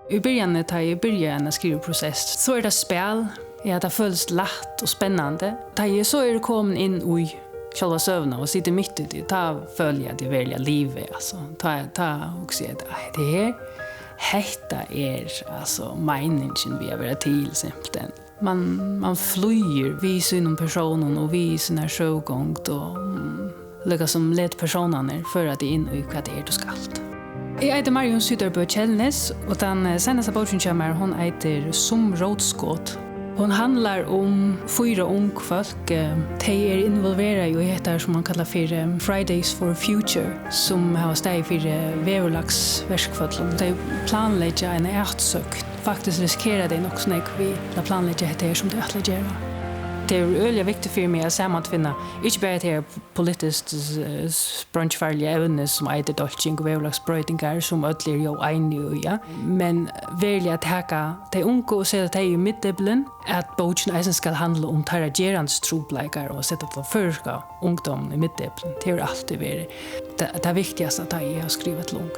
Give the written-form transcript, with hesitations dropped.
I början tar jag börjar en skrivprocess. Så är det spel, att det känns lätt och spännande. Så är det kommit in i själva sövna och sitter mitt i det. Ta följa det verkliga livet. Alltså. Ta och se att detta är alltså meningen vi har varit till exempel. Man flyr vid sin person och vid sin här sjögång och lägga som led personerna för att det in i vad det är du ska. Jag heter Marion Syderbø Kjellnes och den senaste boken kommer hon heter Som rådskott. Hon handlar om 4 ung folk. De är involverade i det som man kallar för Fridays for Future som har steg för väverlagsverkföll. De planlägger en ärtsökt. Faktiskt riskerar det också när vi planlägger det som det att göra. Det är väldigt viktigt för mig att sammanfinna inte bara det politiskt brunchfarliga ämnen som är det dolching och vävlagsbröjningar som ödler jag enig men väldigt att hacka de unga och sätta det i middeblen att boken eisen ska handla om teragerans trobläggar och sätta på förska ungdom i middeblen. Det är alltid det viktigaste att jag har skrivit långt.